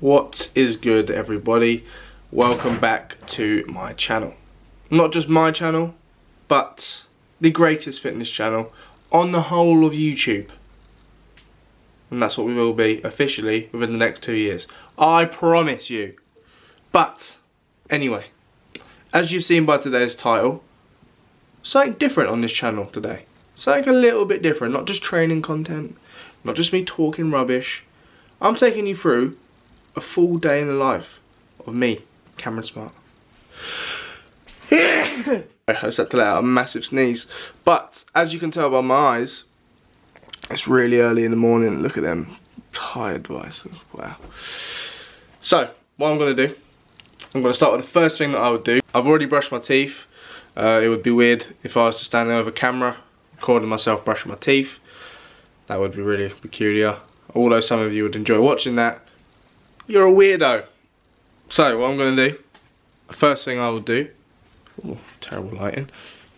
What is good, everybody? Welcome back to my channel. Not just my channel, but the greatest fitness channel on the whole of YouTube. And that's what we will be officially within the next 2 years. I promise you. But anyway, as you've seen by today's title, something different on this channel today. Something a little bit different, not just training content, not just me talking rubbish. I'm taking you through a full day in the life of me, Cameron Smart. I just had to let out a massive sneeze. But as you can tell by my eyes, it's really early in the morning. Look at them tired boys. Wow. So what I'm going to do, I'm going to start with the first thing that I would do. I've already brushed my teeth. It would be weird if I was to stand there with a camera recording myself brushing my teeth. That would be really peculiar. Although some of you would enjoy watching that, you're a weirdo. So what I'm going to do, the first thing I will do, ooh, terrible lighting,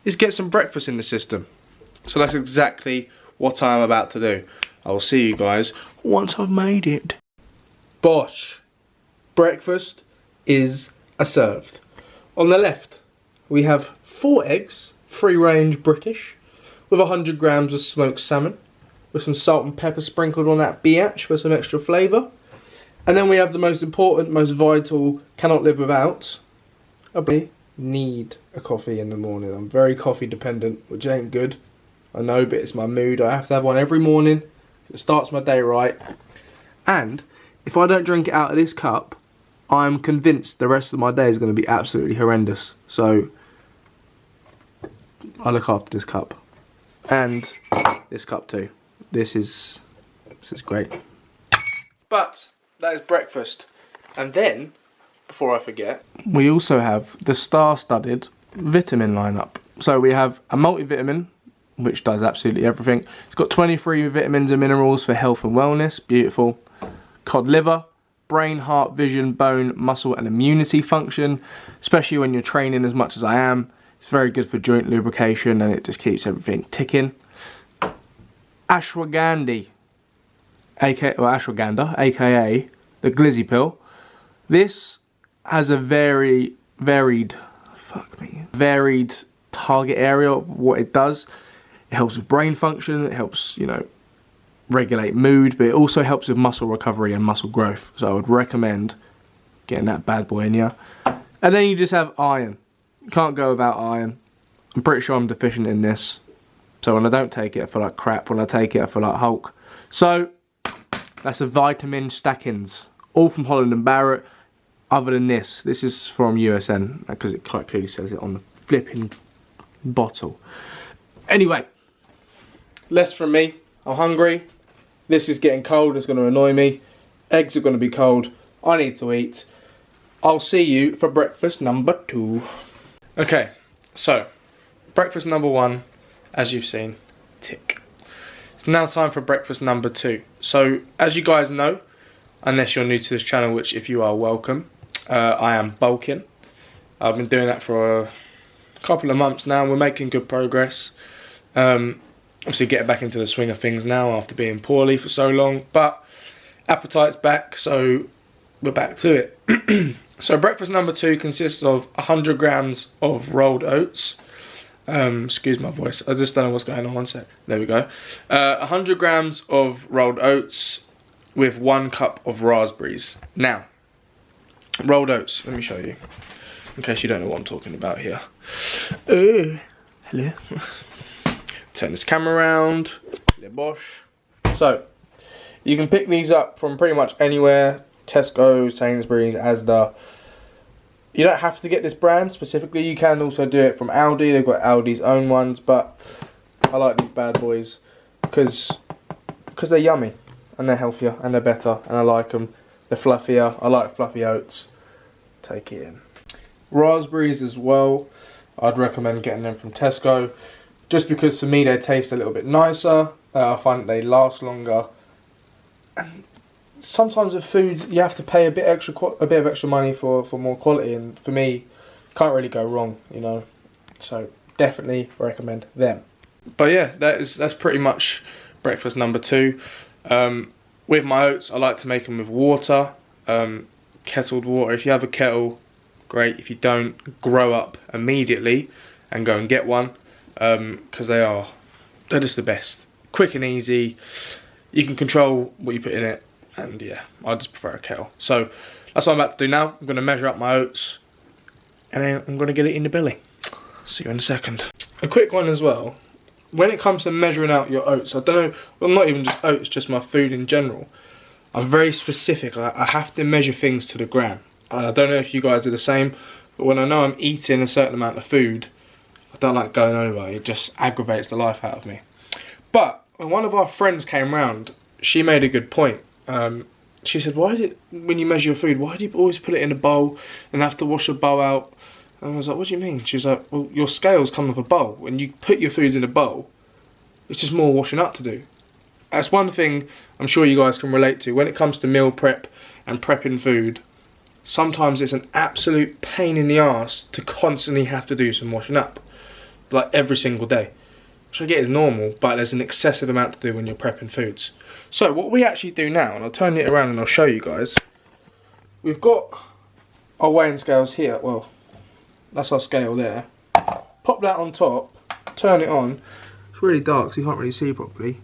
is get some breakfast in the system. So that's exactly what I'm about to do. I will see you guys once I've made it. Bosh. Breakfast is served. On the left, we have 4 eggs, free range British, with 100 grams of smoked salmon, with some salt and pepper sprinkled on that biatch for some extra flavour. And then we have the most important, most vital, cannot live without. I need a coffee in the morning. I'm very coffee dependent, which ain't good. I know, but it's my mood. I have to have one every morning. It starts my day right. And if I don't drink it out of this cup, I'm convinced the rest of my day is going to be absolutely horrendous. So I look after this cup. And this cup too. This is great. But that is breakfast. And then, before I forget, we also have the star-studded vitamin lineup. So we have a multivitamin, which does absolutely everything. It's got 23 vitamins and minerals for health and wellness. Beautiful. Cod liver, brain, heart, vision, bone, muscle and immunity function. Especially when you're training as much as I am. It's very good for joint lubrication and it just keeps everything ticking. Ashwagandha, aka the glizzy pill. This has a very varied target area of what it does. It helps with brain function, it helps, regulate mood, but it also helps with muscle recovery and muscle growth. So I would recommend getting that bad boy in you. And then you just have iron. You can't go without iron. I'm pretty sure I'm deficient in this. So when I don't take it, I feel like crap. When I take it, I feel like Hulk. So that's the vitamin stackings. All from Holland & Barrett. Other than this is from USN, because it quite clearly says it on the flipping bottle. Anyway, less from me. I'm hungry. This is getting cold. It's going to annoy me. Eggs are going to be cold. I need to eat. I'll see you for breakfast number 2. Okay, so breakfast number 1, as you've seen, tick. It's now time for breakfast number 2. So, as you guys know, unless you're new to this channel, which if you are, welcome, I am bulking. I've been doing that for a couple of months now. We're making good progress. Obviously getting back into the swing of things now after being poorly for so long, but appetite's back, so we're back to it. So breakfast number 2 consists of 100 grams of rolled oats. Excuse my voice, I just don't know what's going on. One sec. There we go. 100 grams of rolled oats with 1 cup of raspberries. Now, rolled oats, let me show you, in case you don't know what I'm talking about here. Hello. Turn this camera around. Bosh. So, you can pick these up from pretty much anywhere. Tesco, Sainsbury's, Asda. You don't have to get this brand specifically. You can also do it from Aldi. They've got Aldi's own ones, but I like these bad boys because they're yummy and they're healthier and they're better and I like them. They're fluffier. I like fluffy oats. Take it in. Raspberries as well. I'd recommend getting them from Tesco, just because for me they taste a little bit nicer. I find that they last longer. And sometimes with food you have to pay a bit of extra money for more quality, and for me, can't really go wrong, So definitely recommend them. But yeah, that's pretty much breakfast number 2. With my oats, I like to make them with water. kettled water. If you have a kettle, great. If you don't, grow up immediately and go and get one, because they're just the best. Quick and easy. You can control what you put in it, and yeah, I just prefer a kettle. So that's what I'm about to do now. I'm going to measure up my oats, and then I'm going to get it in the belly. See you in a second. A quick one as well. When it comes to measuring out your oats, I don't know, well, not even just oats, just my food in general, I'm very specific. I have to measure things to the gram. And I don't know if you guys are the same, but when I know I'm eating a certain amount of food, I don't like going over. It just aggravates the life out of me. But when one of our friends came round, she made a good point. She said, when you measure your food, why do you always put it in a bowl and have to wash a bowl out? And I was like, what do you mean? She was like, well, your scales come with a bowl. When you put your foods in a bowl, it's just more washing up to do. That's one thing I'm sure you guys can relate to. When it comes to meal prep and prepping food, sometimes it's an absolute pain in the arse to constantly have to do some washing up. Like every single day. Which I get is normal, but there's an excessive amount to do when you're prepping foods. So what we actually do now, and I'll turn it around and I'll show you guys. We've got our weighing scales here. Well, that's our scale there. Pop that on top, turn it on. It's really dark so you can't really see properly.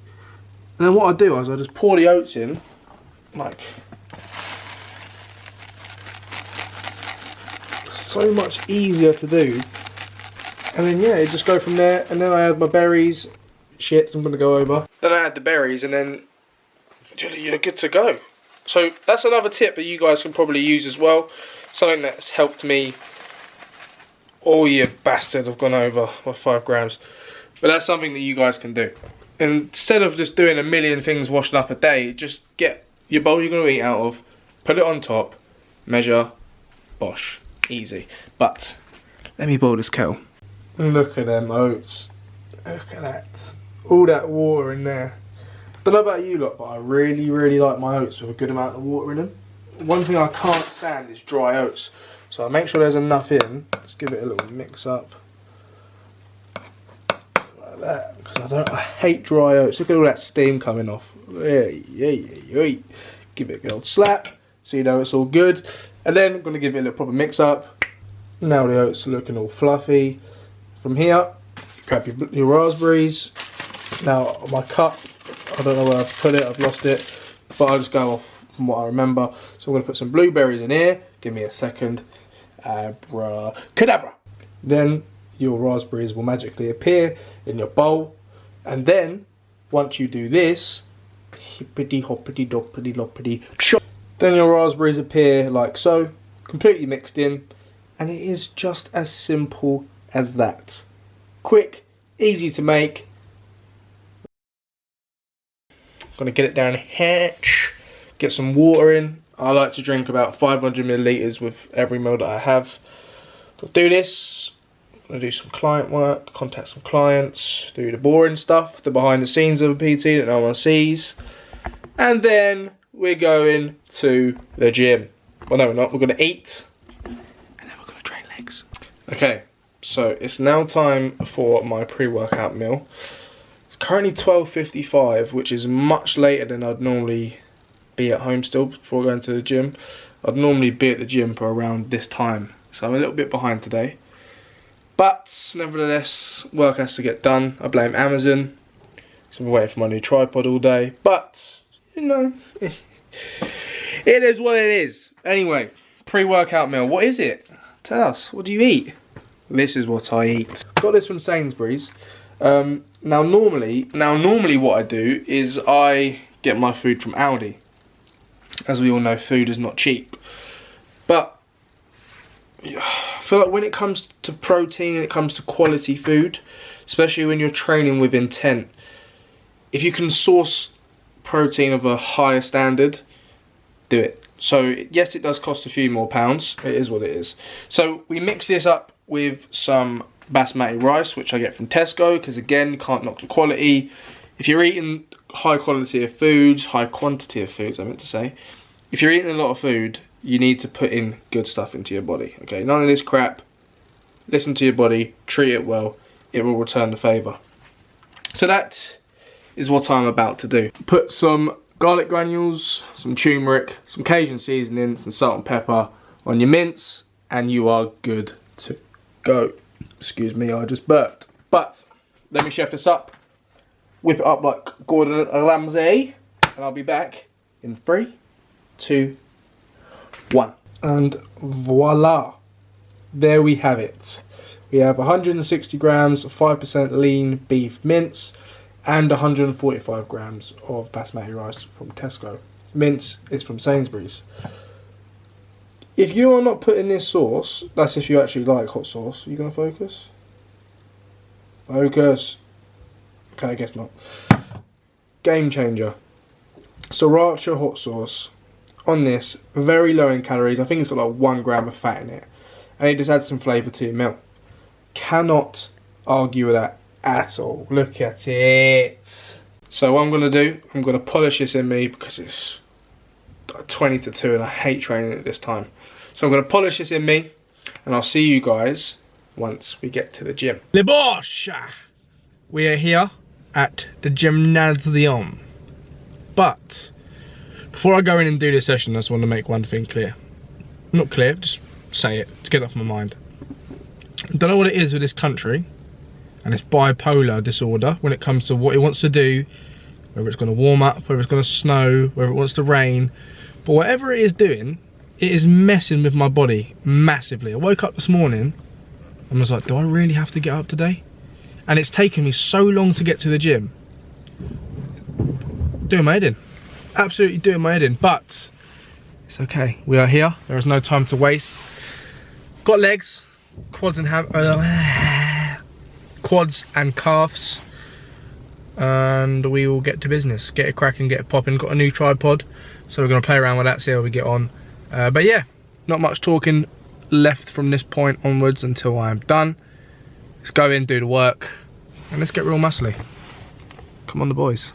And then what I do is I just pour the oats in, like, so much easier to do. And then yeah, you just go from there. And then I add my berries. Shit, I'm gonna go over. Then I add the berries, and then you're good to go. So that's another tip that you guys can probably use as well. Something that's helped me. Oh, you bastard, I've gone over by 5 grams. But that's something that you guys can do. Instead of just doing a million things washing up a day, just get your bowl you're going to eat out of, put it on top, measure, bosh. Easy. But, let me boil this kettle. Look at them oats. Look at that. All that water in there. Don't know about you lot, but I really, really like my oats with a good amount of water in them. One thing I can't stand is dry oats. So I make sure there's enough in. Just give it a little mix up. Like that. Because I hate dry oats. Look at all that steam coming off. Give it a good old slap. So you know it's all good. And then I'm going to give it a little proper mix up. Now the oats are looking all fluffy. From here, grab your raspberries. Now my cup, I don't know where I've put it, I've lost it. But I'll just go off from what I remember. So I'm going to put some blueberries in here. Give me a second. Abracadabra. Then your raspberries will magically appear in your bowl. And then, once you do this, hippity hoppity doppity loppity chop. Then your raspberries appear like so, completely mixed in. And it is just as simple as that. Quick, easy to make. Gonna get it down here, get some water in. I like to drink about 500 millilitres with every meal that I have. I'll do this. I'm gonna do some client work, contact some clients, do the boring stuff, the behind the scenes of a PT that no one sees. And then we're going to the gym. Well, no, we're not. We're gonna eat. And then we're gonna train legs. Okay, so it's now time for my pre-workout meal. It's currently 12:55, which is much later than I'd normally be at home still before going to the gym. I'd normally be at the gym for around this time, so I'm a little bit behind today. But nevertheless, work has to get done. I blame Amazon. So I've been waiting for my new tripod all day. But, you know, it is what it is. Anyway, pre-workout meal. What is it? Tell us. What do you eat? This is what I eat. Got this from Sainsbury's. Now normally what I do is I get my food from Aldi. As we all know, food is not cheap. But I feel like when it comes to protein and it comes to quality food, especially when you're training with intent, if you can source protein of a higher standard, do it. So yes, it does cost a few more pounds. It is what it is. So we mix this up with some basmati rice, which I get from Tesco, because again, can't knock the quality. If you're eating high quality of foods, high quantity of foods, I meant to say, if you're eating a lot of food, you need to put in good stuff into your body. Okay, none of this crap. Listen to your body, treat it well, it will return the favour. So that is what I'm about to do. Put some garlic granules, some turmeric, some Cajun seasoning, some salt and pepper on your mince, and you are good to go. Excuse me, I just burped. But let me chef this up, whip it up like Gordon Ramsay, and I'll be back in 3, 2, 1. And voila, there we have it. We have 160 grams of 5% lean beef mince and 145 grams of basmati rice from Tesco. Mince is from Sainsbury's. If you are not putting this sauce, that's if you actually like hot sauce. Are you going to focus? Focus. Okay, I guess not. Game changer. Sriracha hot sauce. On this, very low in calories. I think it's got like 1 gram of fat in it. And it just adds some flavour to your meal. Cannot argue with that at all. Look at it. So what I'm going to do, I'm going to polish this in me because it's 20 to 2 and I hate training at this time. So I'm going to polish this in me and I'll see you guys once we get to the gym. Le Bosch! We are here at the gymnasium. But before I go in and do this session, I just want to make one thing clear. Not clear, just say it to get it off my mind. I don't know what it is with this country and its bipolar disorder when it comes to what it wants to do, whether it's going to warm up, whether it's going to snow, whether it wants to rain. But whatever it is doing, it is messing with my body massively. I woke up this morning and was like, do I really have to get up today? And it's taken me so long to get to the gym. Doing my head in. Absolutely doing my head in. But it's okay. We are here. There is no time to waste. Got legs, quads and quads and calves. And we will get to business. Get it cracking, get it popping. Got a new tripod. So we're going to play around with that, see how we get on. But yeah, not much talking left from this point onwards until I am done. Let's go in, do the work, and let's get real muscly. Come on, the boys.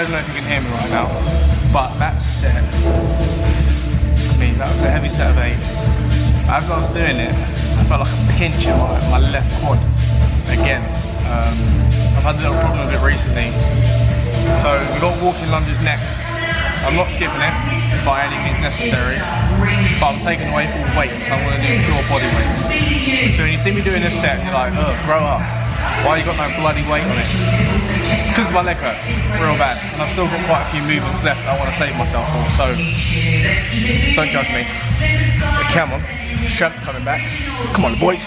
don't know if you can hear me right now, but that set, I mean, that was a heavy set of 8. As I was doing it, I felt like a pinch in my left quad again. I've had a little problem with it recently. So we've got walking lunges next. I'm not skipping it by any means necessary, but I'm taking away full weight, so I'm going to do pure body weight. So when you see me doing this set, you're like, oh, grow up. Why you got no bloody weight on it? It's because my leg hurts real bad, and I've still got quite a few movements left that I want to save myself for, so don't judge me. But come on, strength coming back. Come on, boys.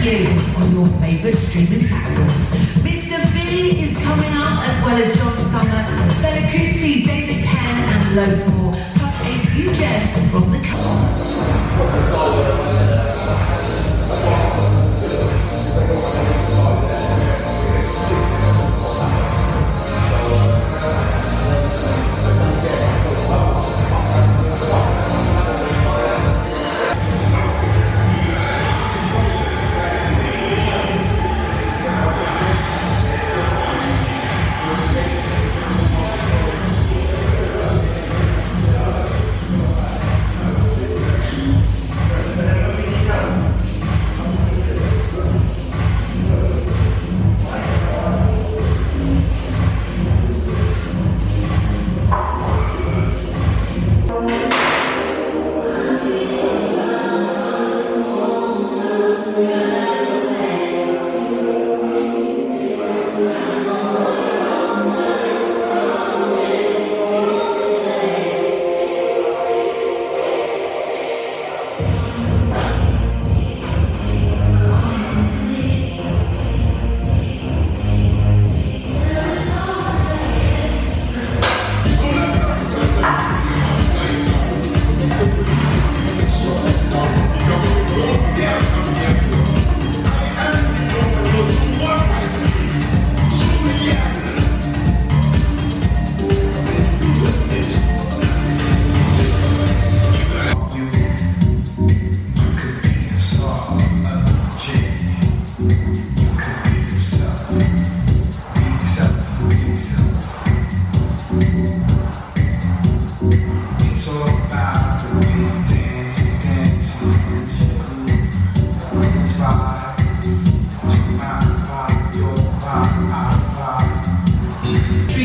On your favourite streaming platforms. Mr. V is coming up, as well as John Summer, Fela Kuti, David Penn, and loads more, plus a few gems from the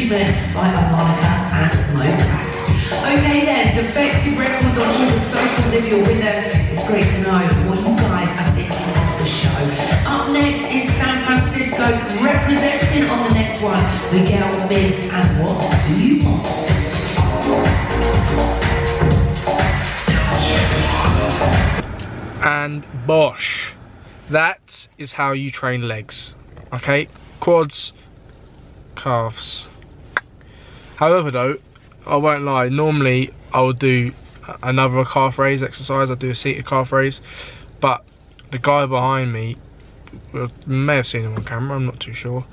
Achievement by Monica and Mopac. Okay then, Defected Records on all the socials if you're with us. It's great to know what you guys are thinking of the show. Up next is San Francisco representing on the next one, Miguel Migs and What Do You Want? And bosh, that is how you train legs. Okay, quads, calves. However though, I won't lie, normally I would do another calf raise exercise. I'd do a seated calf raise, but the guy behind me, you may have seen him on camera, I'm not too sure,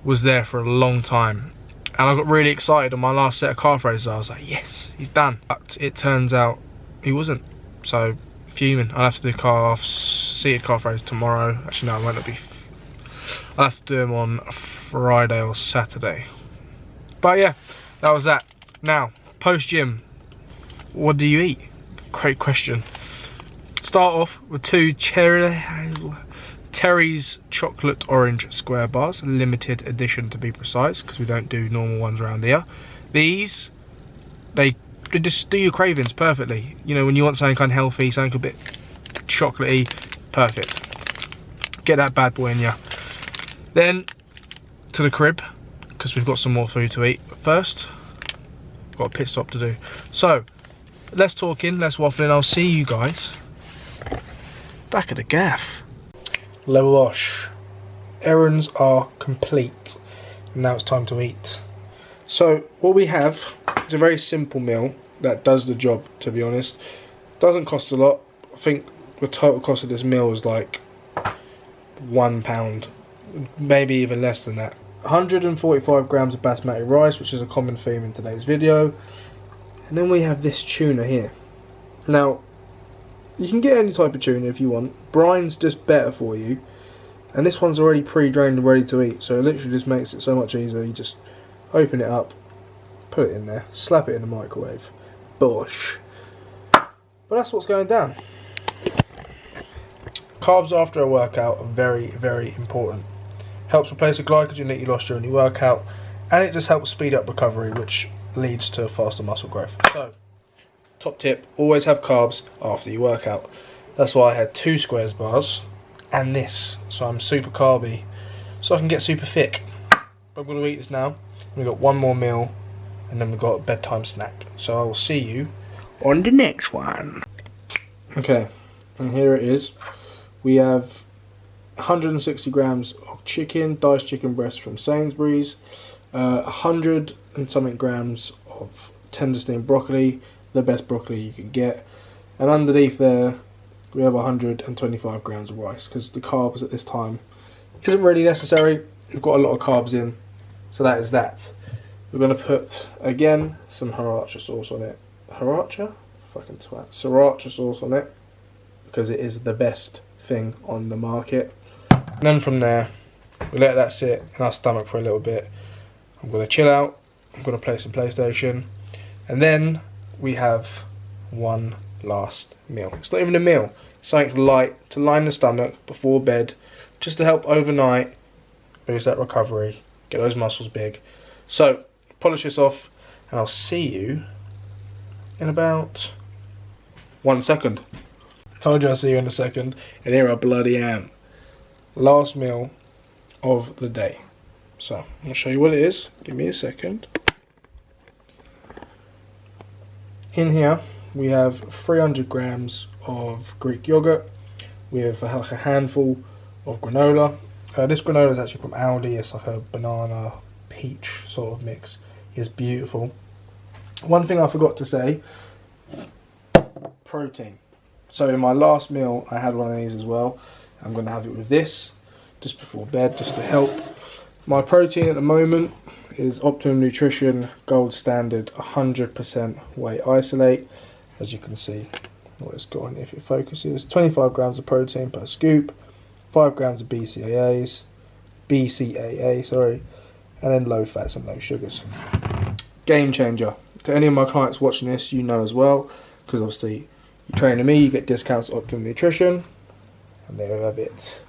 was there for a long time, and I got really excited on my last set of calf raises. I was like, yes, he's done. But it turns out he wasn't, so fuming. I'll have to do seated calf raise tomorrow. Actually no, it won't be. I'll have to do them on Friday or Saturday. But yeah, that was that. Now, post gym, what do you eat? Great question. Start off with 2 Terry's chocolate orange square bars, limited edition to be precise, because we don't do normal ones around here. These, they just do your cravings perfectly. You know, when you want something unhealthy, something a bit chocolatey, perfect. Get that bad boy in ya. Then to the crib, because we've got some more food to eat. But first, got a pit stop to do. So, less talking, less waffling. I'll see you guys back at the gaff. Level wash. Errands are complete. Now it's time to eat. So, what we have is a very simple meal that does the job, to be honest. Doesn't cost a lot. I think the total cost of this meal is like £1, maybe even less than that. 145 grams of basmati rice, which is a common theme in today's video. And then we have this tuna here. Now, you can get any type of tuna if you want. Brine's just better for you. And this one's already pre-drained and ready to eat, so it literally just makes it so much easier. You just open it up, put it in there, slap it in the microwave. Bosh. But that's what's going down. Carbs after a workout are very, very important. Helps replace the glycogen that you lost during your workout, and it just helps speed up recovery, which leads to faster muscle growth. So, top tip, always have carbs after your workout. That's why I had 2 squares bars and this, so I'm super carby, so I can get super thick. But I'm going to eat this now. We've got one more meal, and then we've got a bedtime snack. So I will see you on the next one. Okay, and here it is. We have 160 grams of chicken, diced chicken breast from Sainsbury's, 100 and something grams of tender steamed broccoli, the best broccoli you can get, and underneath there we have 125 grams of rice, because the carbs at this time isn't really necessary. We've got a lot of carbs in, so that is that. We're going to put, again, some sriracha sauce on it. Sriracha? Fucking twat. Sriracha sauce on it, because it is the best thing on the market. And then from there, we let that sit in our stomach for a little bit. I'm going to chill out. I'm going to play some PlayStation. And then we have one last meal. It's not even a meal. It's something light to line the stomach before bed, just to help overnight boost that recovery, get those muscles big. So, polish this off, and I'll see you in about 1 second. Told you I'll see you in a second, and here I bloody am. Last meal of the day. So, I'm going to show you what it is. Give me a second. In here, we have 300 grams of Greek yogurt. We have like a handful of granola. This granola is actually from Aldi. It's like a banana peach sort of mix. It's beautiful. One thing I forgot to say, protein. So in my last meal, I had one of these as well. I'm going to have it with this just before bed, just to help. My protein at the moment is Optimum Nutrition Gold Standard 100% whey isolate. As you can see, what it's got on, if it focuses, 25 grams of protein per scoop, 5 grams of BCAA, and then low fats and low sugars. Game changer. To any of my clients watching this, you know as well, because obviously you train with me, you get discounts at Optimum Nutrition, and there you have it.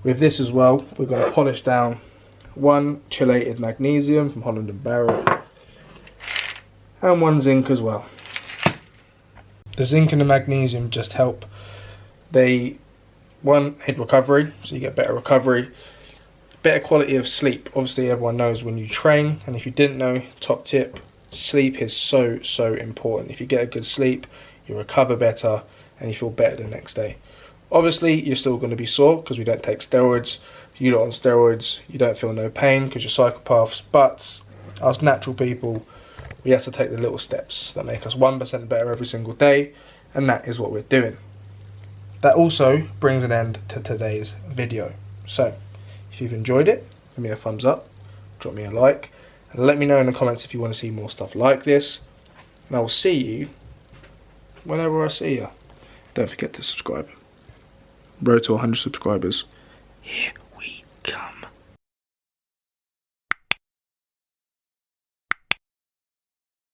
With this as well, we're going to polish down 1 chelated magnesium from Holland and Barrett, and 1 zinc as well. The zinc and the magnesium just help. They, 1, aid recovery, so you get better recovery, better quality of sleep. Obviously everyone knows when you train, and if you didn't know, top tip, sleep is so important. If you get a good sleep, you recover better and you feel better the next day. Obviously you're still going to be sore because we don't take steroids. If you lot on steroids, you don't feel no pain because you're psychopaths, but us natural people, we have to take the little steps that make us 1% better every single day, and that is what we're doing. That also brings an end to today's video. So if you've enjoyed it, give me a thumbs up, drop me a like, and let me know in the comments if you want to see more stuff like this. And I will see you whenever I see you. Don't forget to subscribe. Road to 100 subscribers. Yeah.